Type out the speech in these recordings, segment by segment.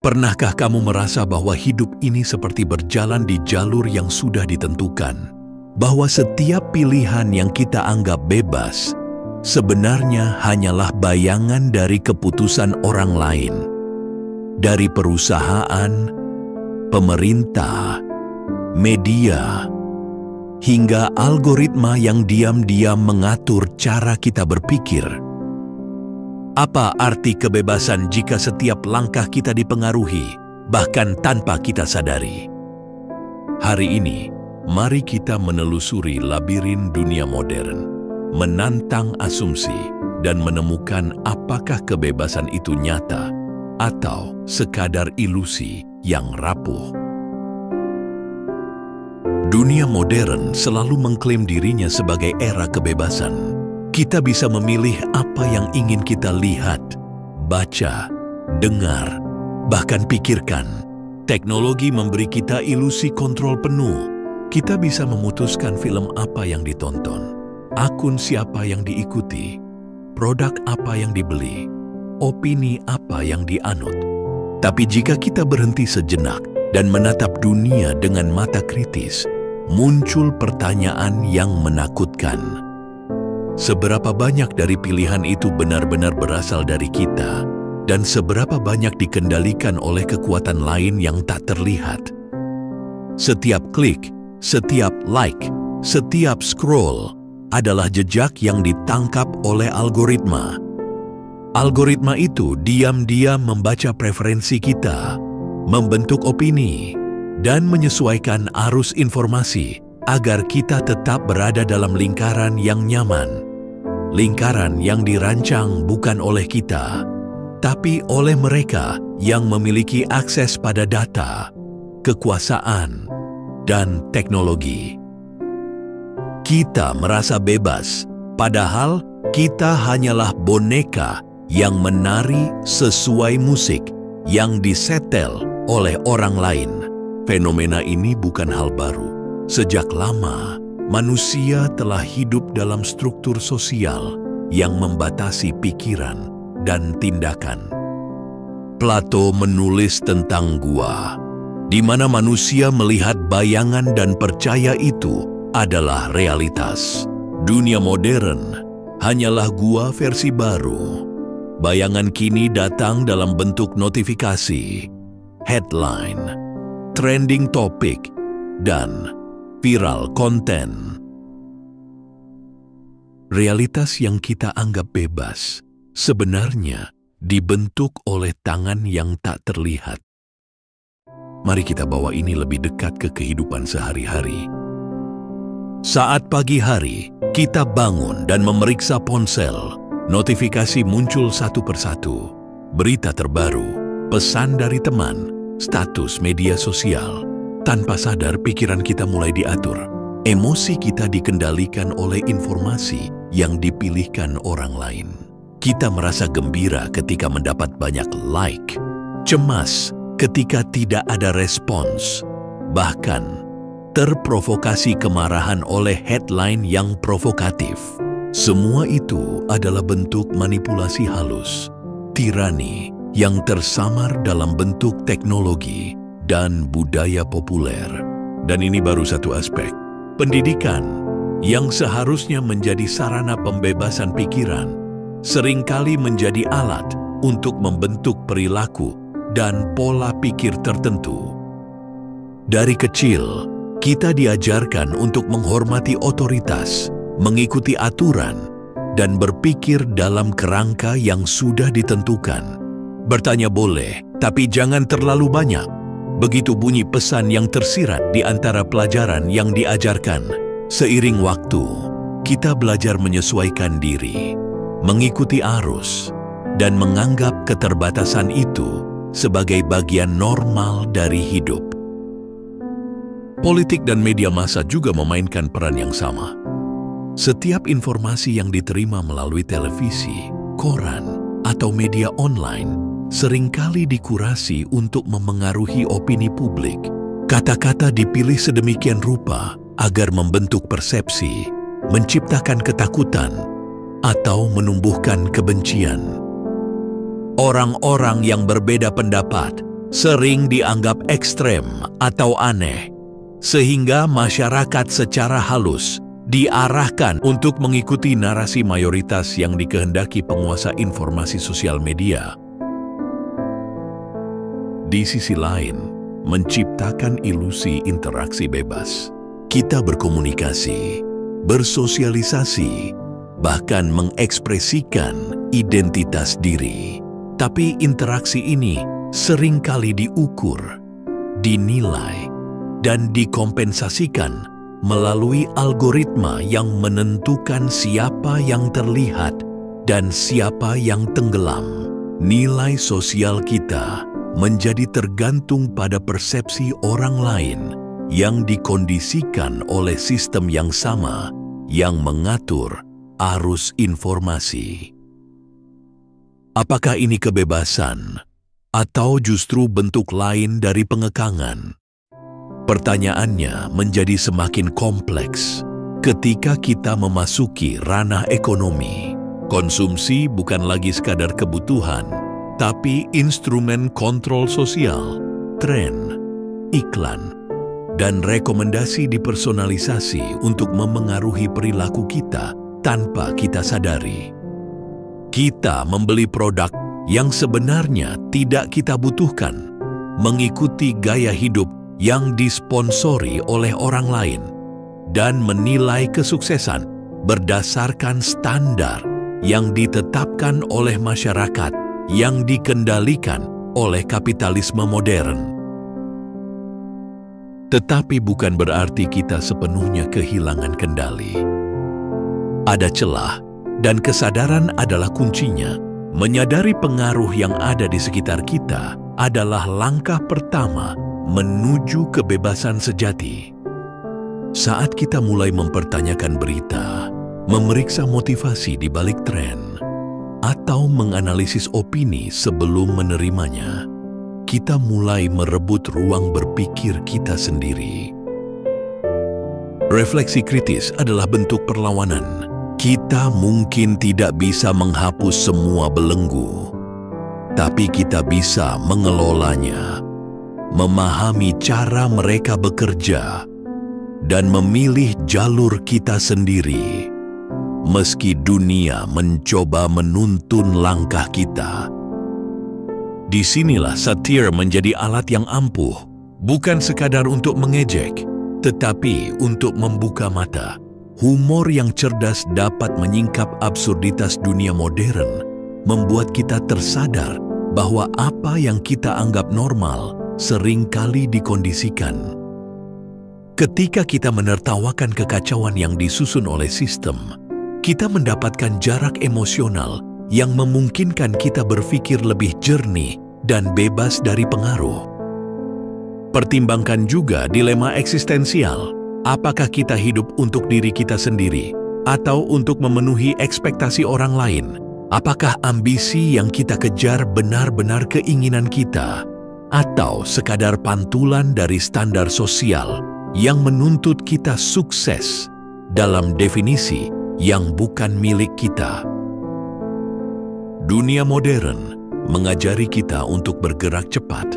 Pernahkah kamu merasa bahwa hidup ini seperti berjalan di jalur yang sudah ditentukan? Bahwa setiap pilihan yang kita anggap bebas sebenarnya hanyalah bayangan dari keputusan orang lain. Dari perusahaan, pemerintah, media, hingga algoritma yang diam-diam mengatur cara kita berpikir. Apa arti kebebasan jika setiap langkah kita dipengaruhi, bahkan tanpa kita sadari? Hari ini, mari kita menelusuri labirin dunia modern, menantang asumsi, dan menemukan apakah kebebasan itu nyata atau sekadar ilusi yang rapuh. Dunia modern selalu mengklaim dirinya sebagai era kebebasan. Kita bisa memilih apa yang ingin kita lihat, baca, dengar, bahkan pikirkan. Teknologi memberi kita ilusi kontrol penuh. Kita bisa memutuskan film apa yang ditonton, akun siapa yang diikuti, produk apa yang dibeli, opini apa yang dianut. Tapi jika kita berhenti sejenak dan menatap dunia dengan mata kritis, muncul pertanyaan yang menakutkan. Seberapa banyak dari pilihan itu benar-benar berasal dari kita, dan seberapa banyak dikendalikan oleh kekuatan lain yang tak terlihat? Setiap klik, setiap like, setiap scroll adalah jejak yang ditangkap oleh algoritma. Algoritma itu diam-diam membaca preferensi kita, membentuk opini, dan menyesuaikan arus informasi agar kita tetap berada dalam lingkaran yang nyaman. Lingkaran yang dirancang bukan oleh kita, tapi oleh mereka yang memiliki akses pada data, kekuasaan, dan teknologi. Kita merasa bebas, padahal kita hanyalah boneka yang menari sesuai musik yang disetel oleh orang lain. Fenomena ini bukan hal baru. Sejak lama, manusia telah hidup dalam struktur sosial yang membatasi pikiran dan tindakan. Plato menulis tentang gua, di mana manusia melihat bayangan dan percaya itu adalah realitas. Dunia modern hanyalah gua versi baru. Bayangan kini datang dalam bentuk notifikasi, headline, trending topic, dan viral konten. Realitas yang kita anggap bebas sebenarnya dibentuk oleh tangan yang tak terlihat. Mari kita bawa ini lebih dekat ke kehidupan sehari-hari. Saat pagi hari, kita bangun dan memeriksa ponsel. Notifikasi muncul satu persatu. Berita terbaru, pesan dari teman, status media sosial. Tanpa sadar, pikiran kita mulai diatur. Emosi kita dikendalikan oleh informasi yang dipilihkan orang lain. Kita merasa gembira ketika mendapat banyak like, cemas ketika tidak ada respons, bahkan terprovokasi kemarahan oleh headline yang provokatif. Semua itu adalah bentuk manipulasi halus, tirani yang tersamar dalam bentuk teknologi dan budaya populer. Dan ini baru satu aspek. Pendidikan yang seharusnya menjadi sarana pembebasan pikiran seringkali menjadi alat untuk membentuk perilaku dan pola pikir tertentu. Dari kecil, kita diajarkan untuk menghormati otoritas, mengikuti aturan, dan berpikir dalam kerangka yang sudah ditentukan. Bertanya boleh, tapi jangan terlalu banyak. Begitu bunyi pesan yang tersirat di antara pelajaran yang diajarkan. Seiring waktu, kita belajar menyesuaikan diri, mengikuti arus, dan menganggap keterbatasan itu sebagai bagian normal dari hidup. Politik dan media massa juga memainkan peran yang sama. Setiap informasi yang diterima melalui televisi, koran, atau media online seringkali dikurasi untuk memengaruhi opini publik. Kata-kata dipilih sedemikian rupa agar membentuk persepsi, menciptakan ketakutan, atau menumbuhkan kebencian. Orang-orang yang berbeda pendapat sering dianggap ekstrem atau aneh, sehingga masyarakat secara halus diarahkan untuk mengikuti narasi mayoritas yang dikehendaki penguasa informasi sosial media. Di sisi lain, menciptakan ilusi interaksi bebas. Kita berkomunikasi, bersosialisasi, bahkan mengekspresikan identitas diri. Tapi interaksi ini seringkali diukur, dinilai, dan dikompensasikan melalui algoritma yang menentukan siapa yang terlihat dan siapa yang tenggelam. Nilai sosial kita menjadi tergantung pada persepsi orang lain yang dikondisikan oleh sistem yang sama yang mengatur arus informasi. Apakah ini kebebasan atau justru bentuk lain dari pengekangan? Pertanyaannya menjadi semakin kompleks ketika kita memasuki ranah ekonomi. Konsumsi bukan lagi sekadar kebutuhan, tapi instrumen kontrol sosial, tren, iklan, dan rekomendasi dipersonalisasi untuk memengaruhi perilaku kita tanpa kita sadari. Kita membeli produk yang sebenarnya tidak kita butuhkan, mengikuti gaya hidup yang disponsori oleh orang lain, dan menilai kesuksesan berdasarkan standar yang ditetapkan oleh masyarakat yang dikendalikan oleh kapitalisme modern. Tetapi bukan berarti kita sepenuhnya kehilangan kendali. Ada celah, dan kesadaran adalah kuncinya. Menyadari pengaruh yang ada di sekitar kita adalah langkah pertama menuju kebebasan sejati. Saat kita mulai mempertanyakan berita, memeriksa motivasi di balik tren, atau menganalisis opini sebelum menerimanya, kita mulai merebut ruang berpikir kita sendiri. Refleksi kritis adalah bentuk perlawanan. Kita mungkin tidak bisa menghapus semua belenggu, tapi kita bisa mengelolanya, memahami cara mereka bekerja, dan memilih jalur kita sendiri. Meski dunia mencoba menuntun langkah kita. Disinilah satir menjadi alat yang ampuh, bukan sekadar untuk mengejek, tetapi untuk membuka mata. Humor yang cerdas dapat menyingkap absurditas dunia modern, membuat kita tersadar bahwa apa yang kita anggap normal seringkali dikondisikan. Ketika kita menertawakan kekacauan yang disusun oleh sistem, kita mendapatkan jarak emosional yang memungkinkan kita berpikir lebih jernih dan bebas dari pengaruh. Pertimbangkan juga dilema eksistensial. Apakah kita hidup untuk diri kita sendiri atau untuk memenuhi ekspektasi orang lain? Apakah ambisi yang kita kejar benar-benar keinginan kita atau sekadar pantulan dari standar sosial yang menuntut kita sukses dalam definisi yang bukan milik kita? Dunia modern mengajari kita untuk bergerak cepat,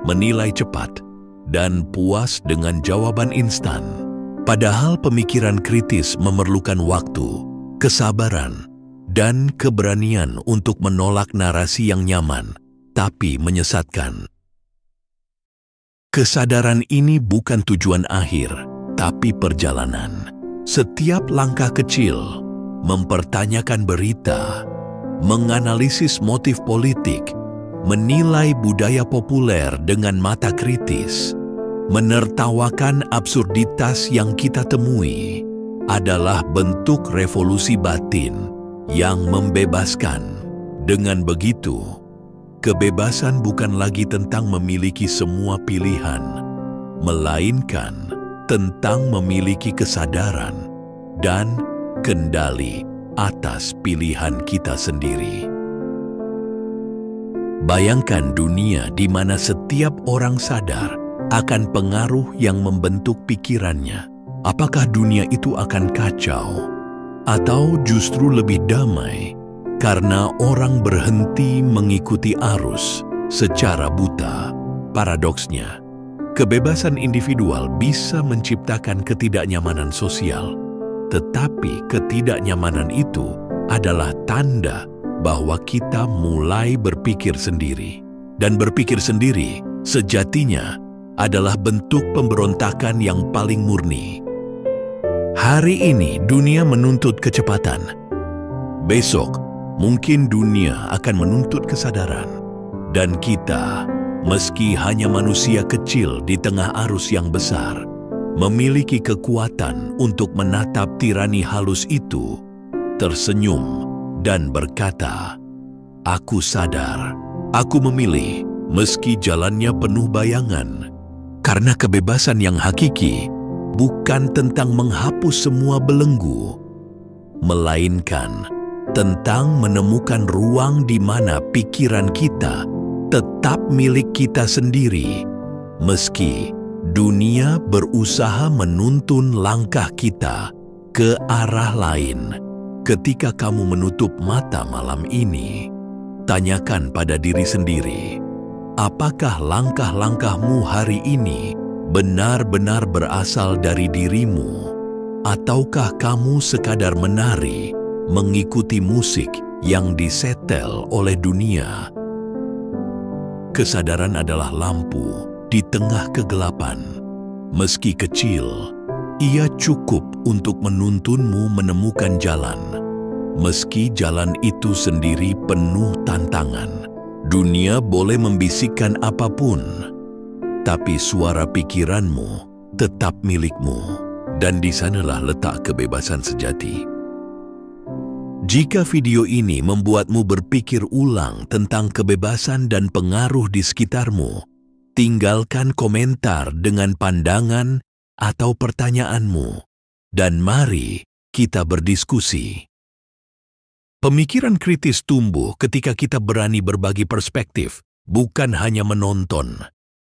menilai cepat, dan puas dengan jawaban instan. Padahal pemikiran kritis memerlukan waktu, kesabaran, dan keberanian untuk menolak narasi yang nyaman, tapi menyesatkan. Kesadaran ini bukan tujuan akhir, tapi perjalanan. Setiap langkah kecil, mempertanyakan berita, menganalisis motif politik, menilai budaya populer dengan mata kritis, menertawakan absurditas yang kita temui adalah bentuk revolusi batin yang membebaskan. Dengan begitu, kebebasan bukan lagi tentang memiliki semua pilihan, melainkan tentang memiliki kesadaran dan kendali atas pilihan kita sendiri. Bayangkan dunia di mana setiap orang sadar akan pengaruh yang membentuk pikirannya. Apakah dunia itu akan kacau atau justru lebih damai karena orang berhenti mengikuti arus secara buta? Paradoksnya, kebebasan individual bisa menciptakan ketidaknyamanan sosial, tetapi ketidaknyamanan itu adalah tanda bahwa kita mulai berpikir sendiri. Dan berpikir sendiri sejatinya adalah bentuk pemberontakan yang paling murni. Hari ini dunia menuntut kecepatan. Besok mungkin dunia akan menuntut kesadaran. Dan kita, meski hanya manusia kecil di tengah arus yang besar, memiliki kekuatan untuk menatap tirani halus itu, tersenyum dan berkata, "Aku sadar, aku memilih meski jalannya penuh bayangan." Karena kebebasan yang hakiki bukan tentang menghapus semua belenggu, melainkan tentang menemukan ruang di mana pikiran kita tetap milik kita sendiri, meski dunia berusaha menuntun langkah kita ke arah lain. Ketika kamu menutup mata malam ini, tanyakan pada diri sendiri, apakah langkah-langkahmu hari ini benar-benar berasal dari dirimu? Ataukah kamu sekadar menari, mengikuti musik yang disetel oleh dunia? Kesadaran adalah lampu di tengah kegelapan. Meski kecil, ia cukup untuk menuntunmu menemukan jalan. Meski jalan itu sendiri penuh tantangan. Dunia boleh membisikkan apapun, tapi suara pikiranmu tetap milikmu, dan di sanalah letak kebebasan sejati. Jika video ini membuatmu berpikir ulang tentang kebebasan dan pengaruh di sekitarmu, tinggalkan komentar dengan pandangan atau pertanyaanmu, dan mari kita berdiskusi. Pemikiran kritis tumbuh ketika kita berani berbagi perspektif, bukan hanya menonton.